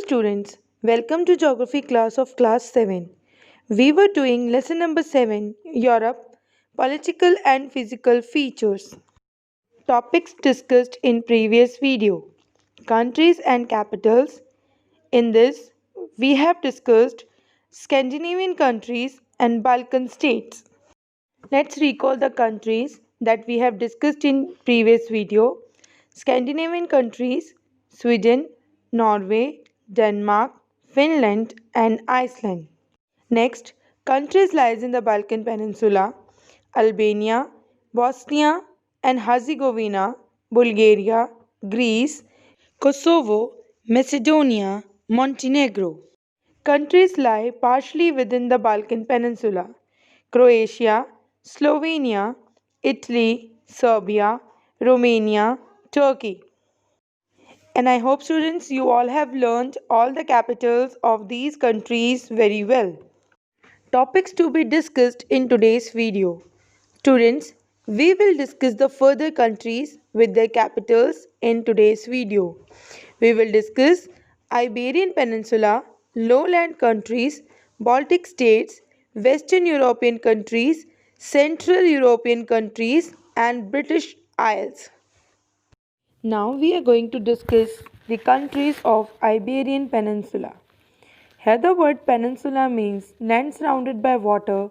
students, welcome to geography class of class 7. We were doing lesson number 7, Europe, political and physical features. Topics discussed in previous video. Countries and capitals. In this, we have discussed Scandinavian countries and Balkan states. Let's recall the countries that we have discussed in previous video. Scandinavian countries, Sweden, Norway, Denmark, Finland and Iceland. Next, countries lies in the Balkan Peninsula, Albania, Bosnia and Herzegovina, Bulgaria, Greece, Kosovo, Macedonia, Montenegro. Countries lie partially within the Balkan Peninsula: Croatia, Slovenia, Italy, Serbia, Romania, Turkey. And I hope students you all have learned all the capitals of these countries very well. Topics to be discussed in today's video. Students, we will discuss the further countries with their capitals in today's video. We will discuss Iberian Peninsula, lowland countries, Baltic states, Western European countries, Central European countries and British Isles. Now we are going to discuss the countries of Iberian Peninsula. Here the word peninsula means land surrounded by water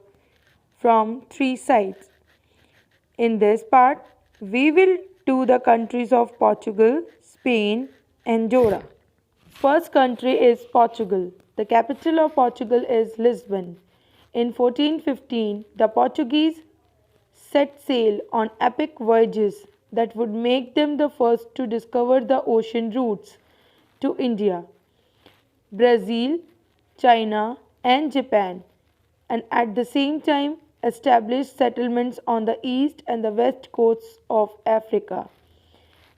from three sides. In this part, we will do the countries of Portugal, Spain, and Andorra. First country is Portugal. The capital of Portugal is Lisbon. In 1415, the Portuguese set sail on epic voyages that would make them the first to discover the ocean routes to India, Brazil, China, and Japan, and at the same time established settlements on the east and the west coasts of Africa.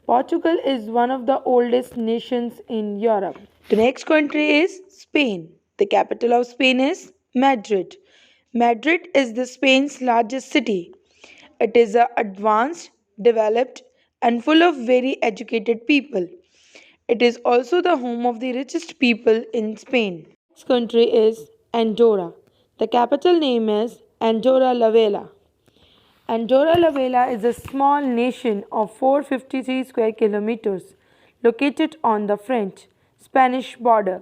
Portugal is one of the oldest nations in Europe. The next country is Spain. The capital of Spain is Madrid. Madrid is the Spain's largest city. It is a advanced, developed, and full of very educated people. It is also the home of the richest people in Spain. Next country is Andorra. The capital name is Andorra la Vella. Andorra la Vella is a small nation of 453 square kilometers located on the French Spanish border.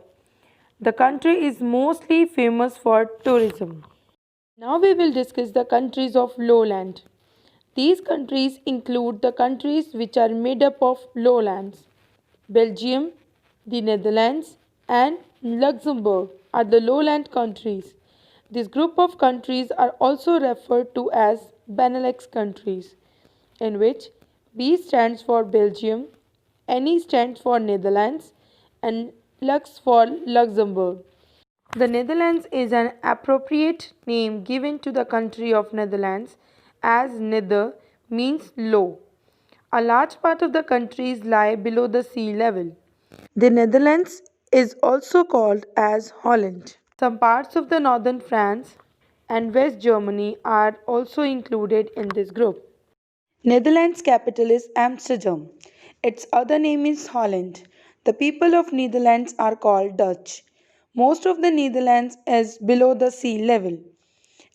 The country is mostly famous for tourism. Now we will discuss the countries of lowland. These countries include the countries which are made up of lowlands. Belgium, the Netherlands, and Luxembourg are the lowland countries. This group of countries are also referred to as Benelux countries, in which B stands for Belgium, NE stands for Netherlands, and Lux for Luxembourg. The Netherlands is an appropriate name given to the country of Netherlands, as nether means low. A large part of the countries lie below the sea level. The Netherlands is also called as Holland. Some parts of the northern France and West Germany are also included in this group. Netherlands capital is Amsterdam. Its other name is Holland. The people of Netherlands are called Dutch. Most of the Netherlands is below the sea level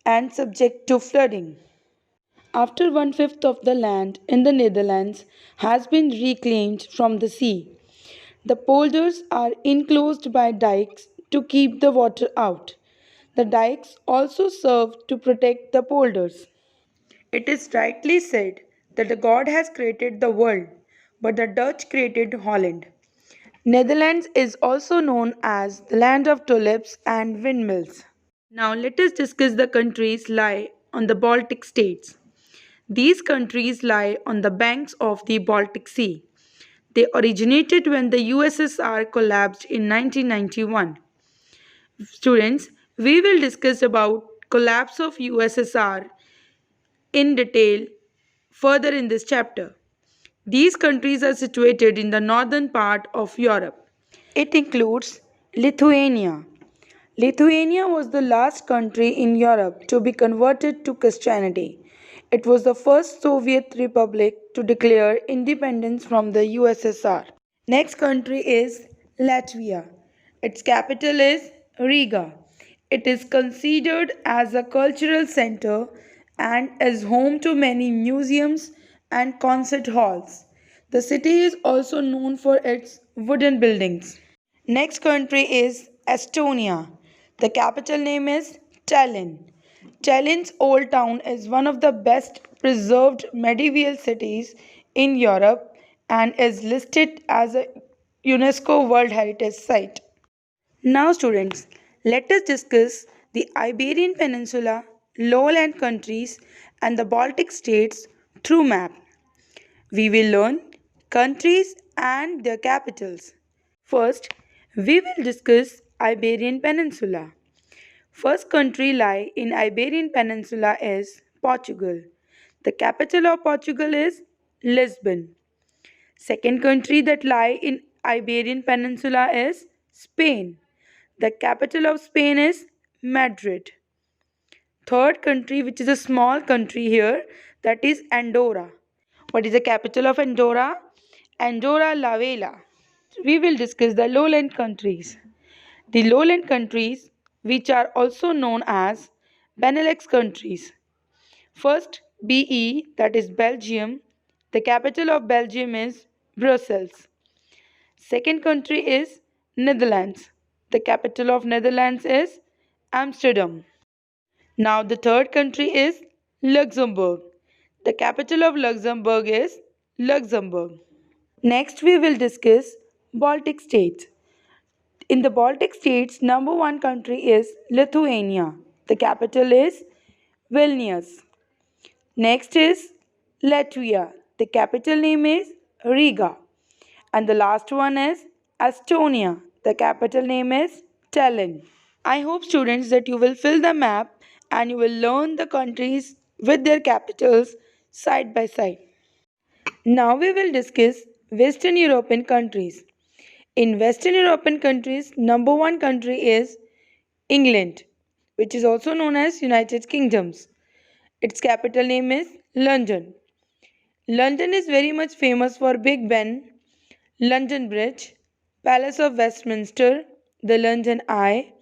and subject to flooding. After one-fifth of the land in the Netherlands has been reclaimed from the sea, the polders are enclosed by dikes to keep the water out. The dikes also serve to protect the polders. It is rightly said that the God has created the world, but the Dutch created Holland. Netherlands is also known as the land of tulips and windmills. Now let us discuss the countries lie on the Baltic states. These countries lie on the banks of the Baltic Sea. They originated when the USSR collapsed in 1991. Students, we will discuss about collapse of USSR in detail further in this chapter. These countries are situated in the northern part of Europe. It includes Lithuania. Lithuania was the last country in Europe to be converted to Christianity. It was the first Soviet republic to declare independence from the USSR. Next country is Latvia. Its capital is Riga. It is considered as a cultural center and is home to many museums and concert halls. The city is also known for its wooden buildings. Next country is Estonia. The capital name is Tallinn. Tallinn's old town is one of the best preserved medieval cities in Europe and is listed as a UNESCO World Heritage Site. Now, students, let us discuss the Iberian Peninsula, lowland countries, and the Baltic states through map. We will learn countries and their capitals. First, we will discuss Iberian Peninsula. First country lie in Iberian Peninsula is Portugal. The capital of Portugal is Lisbon. Second country that lie in Iberian Peninsula is Spain. The capital of Spain is Madrid. Third country, which is a small country here, that is Andorra. What is the capital of Andorra? Andorra la Vella. We will discuss the lowland countries. The lowland countries, which are also known as Benelux countries. First, BE, that is Belgium. The capital of Belgium is Brussels. Second country is Netherlands. The capital of Netherlands is Amsterdam. Now the third country is Luxembourg. The capital of Luxembourg is Luxembourg. Next we will discuss Baltic states. In the Baltic states, number one country is Lithuania. The capital is Vilnius. Next is Latvia. The capital name is Riga. And the last one is Estonia. The capital name is Tallinn. I hope students that you will fill the map and you will learn the countries with their capitals side by side. Now we will discuss Western European countries. In Western European countries, number one country is England, which is also known as United Kingdoms. Its capital name is London. London is very much famous for Big Ben, London Bridge, Palace of Westminster, the London Eye,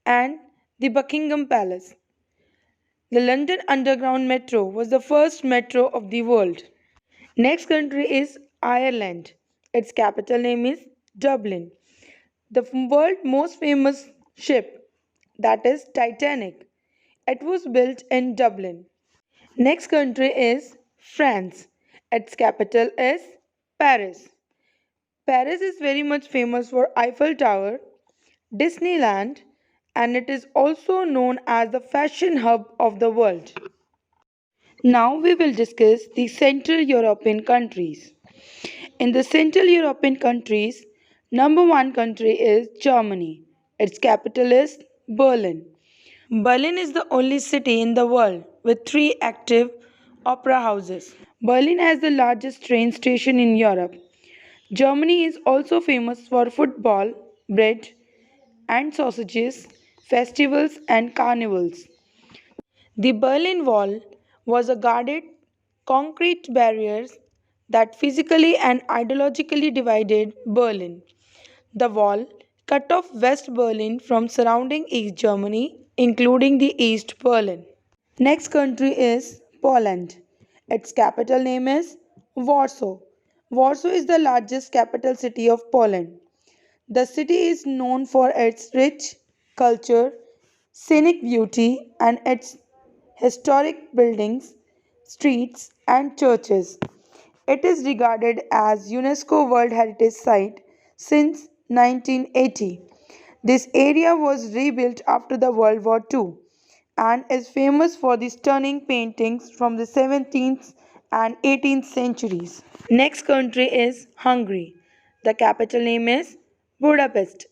and the Buckingham Palace. The London Underground Metro was the first metro of the world. Next country is Ireland. Its capital name is Dublin. The world's most famous ship, that is Titanic. It was built in Dublin. Next country is France. Its capital is Paris. Paris is very much famous for Eiffel Tower, Disneyland, and it is also known as the fashion hub of the world. Now we will discuss the Central European countries. In the Central European countries, number one country is Germany. Its capital is Berlin. Berlin is the only city in the world with three active opera houses. Berlin has the largest train station in Europe. Germany is also famous for football, bread, and sausages, festivals, and carnivals. The Berlin Wall was a guarded concrete barrier that physically and ideologically divided Berlin. The wall cut off West Berlin from surrounding East Germany, including the East Berlin. Next country is Poland. Its capital name is Warsaw. Warsaw is the largest capital city of Poland. The city is known for its rich culture, scenic beauty, and its historic buildings, streets, and churches. It is regarded as UNESCO World Heritage Site since 1980. This area was rebuilt after the World War II and is famous for the stunning paintings from the 17th and 18th centuries. Next country is Hungary. The capital name is Budapest.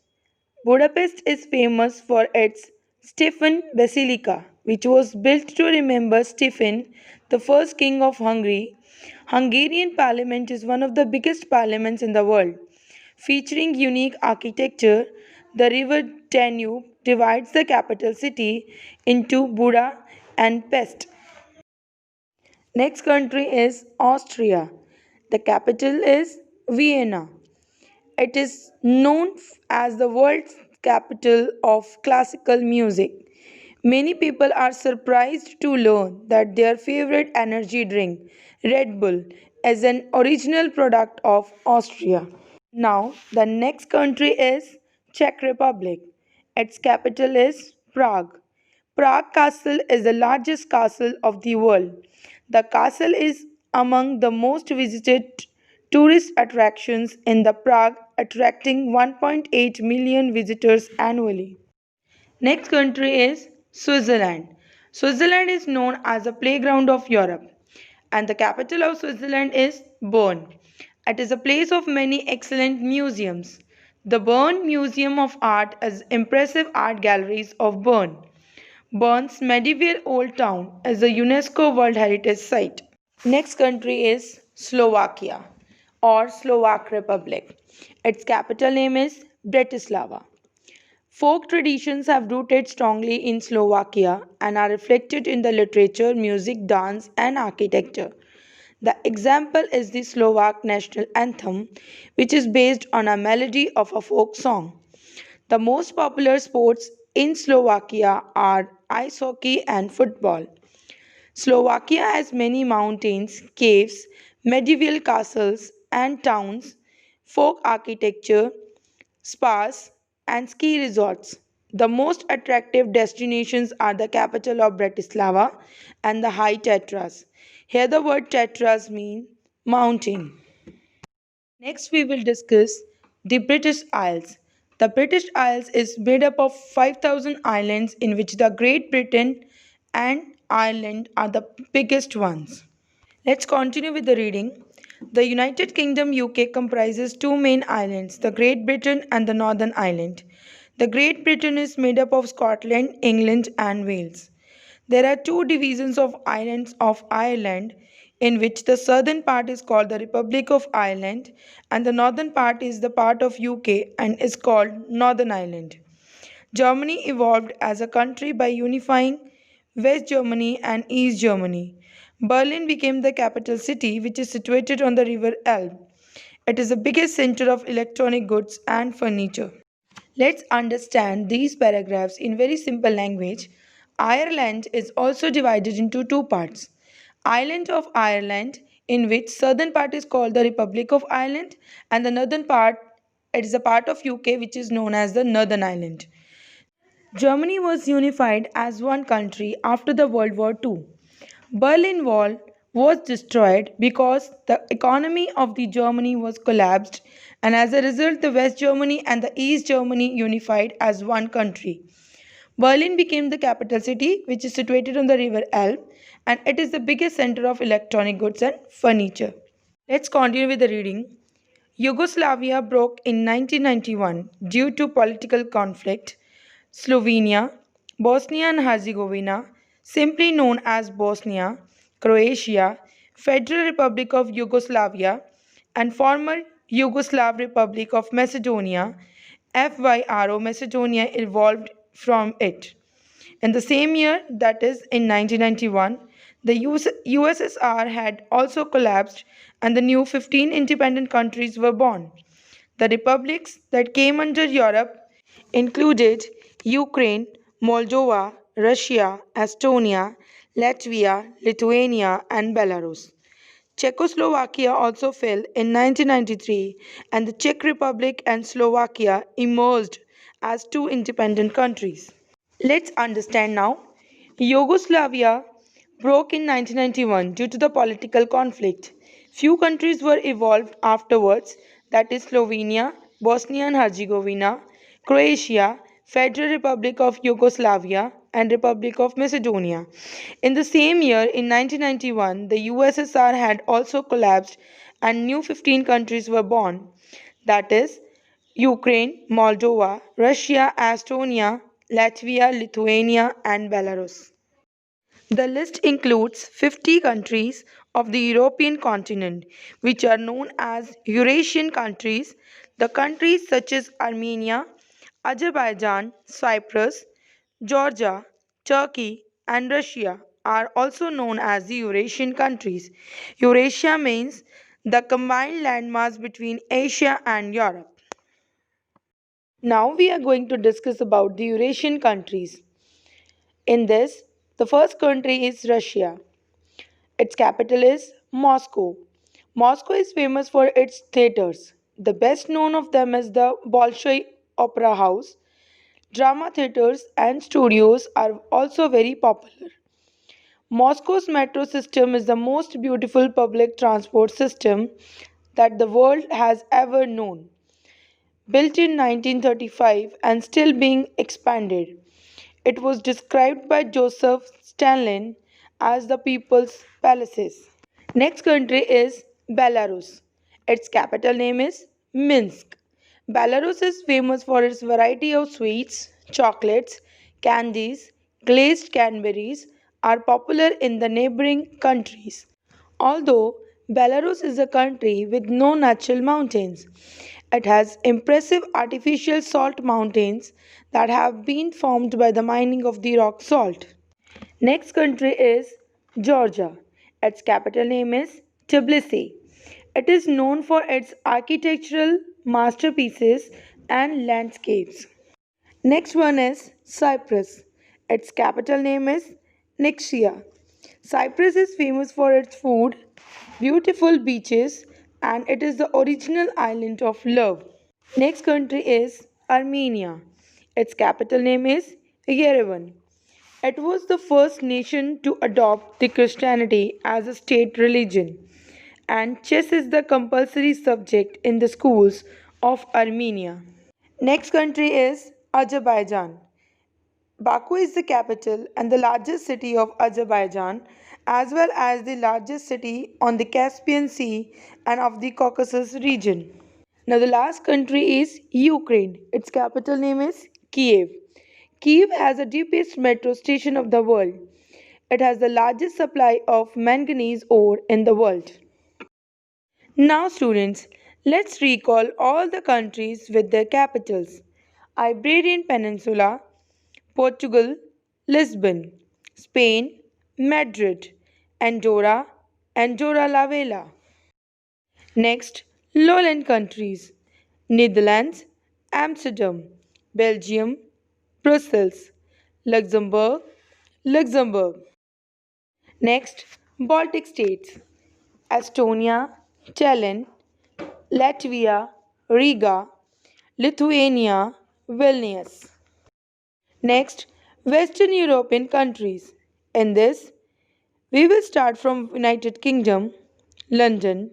Budapest is famous for its Stephen Basilica, which was built to remember Stephen, the first king of Hungary. Hungarian parliament is one of the biggest parliaments in the world. Featuring unique architecture, the river Danube divides the capital city into Buda and Pest. Next country is Austria. The capital is Vienna. It is known as the world's capital of classical music. Many people are surprised to learn that their favorite energy drink, Red Bull, is an original product of Austria. Now, the next country is Czech Republic. Its capital is Prague. Prague Castle is the largest castle of the world. The castle is among the most visited tourist attractions in the Prague, attracting 1.8 million visitors annually. Next country is Switzerland. Switzerland is known as the playground of Europe, and the capital of Switzerland is Bern. It is a place of many excellent museums. The Bern Museum of Art has impressive art galleries of Bern. Bern's medieval old town is a UNESCO World Heritage Site. Next country is Slovakia or Slovak Republic. Its capital name is Bratislava. Folk traditions have rooted strongly in Slovakia and are reflected in the literature, music, dance, and architecture. The example is the Slovak national anthem, which is based on a melody of a folk song. The most popular sports in Slovakia are ice hockey and football. Slovakia has many mountains, caves, medieval castles and towns, folk architecture, spas, and ski resorts. The most attractive destinations are the capital of Bratislava and the High Tatras. Here, the word Tatras means mountain. Next, we will discuss the British Isles. The British Isles is made up of 5,000 islands, in which the Great Britain and Ireland are the biggest ones. Let's continue with the reading. The United Kingdom UK comprises two main islands, the Great Britain and the Northern Ireland. The Great Britain is made up of Scotland, England, and Wales. There are two divisions of islands of Ireland, in which the southern part is called the Republic of Ireland and the northern part is the part of UK and is called Northern Ireland. Germany evolved as a country by unifying West Germany and East Germany. Berlin became the capital city, which is situated on the river Elbe. It is the biggest center of electronic goods and furniture. Let's understand these paragraphs in very simple language. Ireland is also divided into two parts. Island of Ireland, in which southern part is called the Republic of Ireland, and the northern part, it is a part of UK which is known as the Northern Ireland. Germany was unified as one country after the World War II. Berlin Wall was destroyed because the economy of the Germany was collapsed, and as a result the West Germany and the East Germany unified as one country. Berlin became the capital city, which is situated on the river Elbe, and it is the biggest center of electronic goods and furniture. Let's continue with the reading. Yugoslavia broke in 1991 due to political conflict. Slovenia, Bosnia and Herzegovina, simply known as Bosnia, Croatia, Federal Republic of Yugoslavia, and former Yugoslav Republic of Macedonia, FYRO Macedonia evolved from it. In the same year, that is in 1991, the USSR had also collapsed and the new 15 independent countries were born. The republics that came under Europe included Ukraine, Moldova, Russia, Estonia, Latvia, Lithuania, and Belarus. Czechoslovakia also fell in 1993, and the Czech Republic and Slovakia emerged as two independent countries. Let's understand now. Yugoslavia broke in 1991 due to the political conflict. Few countries were evolved afterwards, that is Slovenia, Bosnia and Herzegovina, Croatia, Federal Republic of Yugoslavia, and Republic of Macedonia. In the same year, in 1991, the USSR had also collapsed and new 15 countries were born, that is Ukraine, Moldova, Russia, Estonia, Latvia, Lithuania, and Belarus. The list includes 50 countries of the European continent, which are known as Eurasian countries. The countries such as Armenia, Azerbaijan, Cyprus, Georgia, Turkey, and Russia are also known as the Eurasian countries. Eurasia means the combined landmass between Asia and Europe. Now we are going to discuss about the Eurasian countries. In this, the first country is Russia. Its capital is Moscow. Moscow is famous for its theaters. The best known of them is the Bolshoi Opera House. Drama theaters and studios are also very popular. Moscow's metro system is the most beautiful public transport system that the world has ever known. Built in 1935 and still being expanded, it was described by Joseph Stalin as the People's Palaces. Next country is Belarus. Its capital name is Minsk. Belarus is famous for its variety of sweets, chocolates, candies, glazed Cadbury's are popular in the neighboring countries. Although Belarus is a country with no natural mountains, it has impressive artificial salt mountains that have been formed by the mining of the rock salt. Next country is Georgia. Its capital name is Tbilisi. It is known for its architectural masterpieces and landscapes. Next one is Cyprus. Its capital name is Nicosia. Cyprus is famous for its food, beautiful beaches, and it is the original island of love. Next country is Armenia. Its capital name is Yerevan. It was the first nation to adopt the Christianity as a state religion, and chess is the compulsory subject in the schools of Armenia. Next country is Azerbaijan. Baku is the capital and the largest city of Azerbaijan, as well as the largest city on the Caspian Sea and of the Caucasus region. Now, the last country is Ukraine. Its capital name is Kiev. Kiev has the deepest metro station of the world. It has the largest supply of manganese ore in the world. Now, students, let's recall all the countries with their capitals: Iberian Peninsula, Portugal, Lisbon; Spain, Madrid; Andorra, Andorra la Vella. Next, lowland countries: Netherlands, Amsterdam; Belgium, Brussels; Luxembourg, Luxembourg. Next, Baltic states: Estonia, Tallinn; Latvia, Riga; Lithuania, Vilnius. Next, Western European countries. In this, we will start from United Kingdom, London;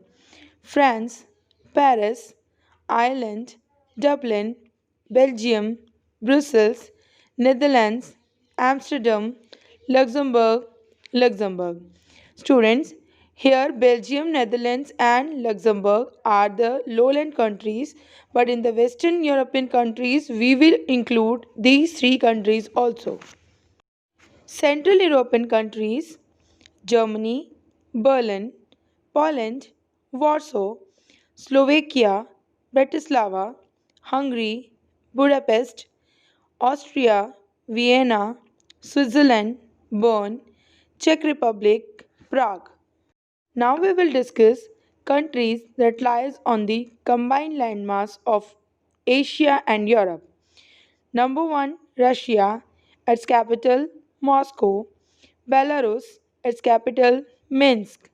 France, Paris; Ireland, Dublin; Belgium, Brussels; Netherlands, Amsterdam; Luxembourg, Luxembourg. Students, here Belgium, Netherlands, and Luxembourg are the lowland countries, but in the Western European countries, we will include these three countries also. Central European countries: Germany, Berlin; Poland, Warsaw; Slovakia, Bratislava; Hungary, Budapest; Austria, Vienna; Switzerland, Bern; Czech Republic, Prague. Now we will discuss countries that lies on the combined landmass of Asia and Europe. Number 1, Russia, its capital Moscow; Belarus, its capital Minsk;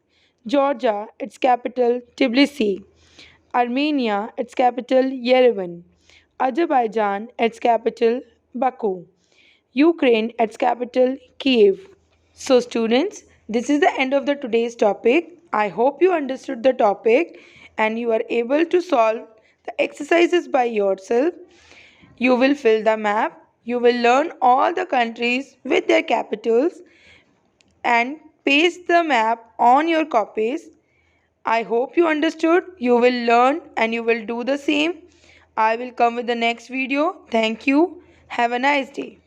Georgia, its capital Tbilisi; Armenia, its capital Yerevan; Azerbaijan, its capital Baku; Ukraine, its capital Kiev. So, students, this is the end of the today's topic. I hope you understood the topic and you are able to solve the exercises by yourself. You will fill the map. You will learn all the countries with their capitals and paste the map on your copies. I hope you understood. You will learn and you will do the same. I will come with the next video. Thank you. Have a nice day.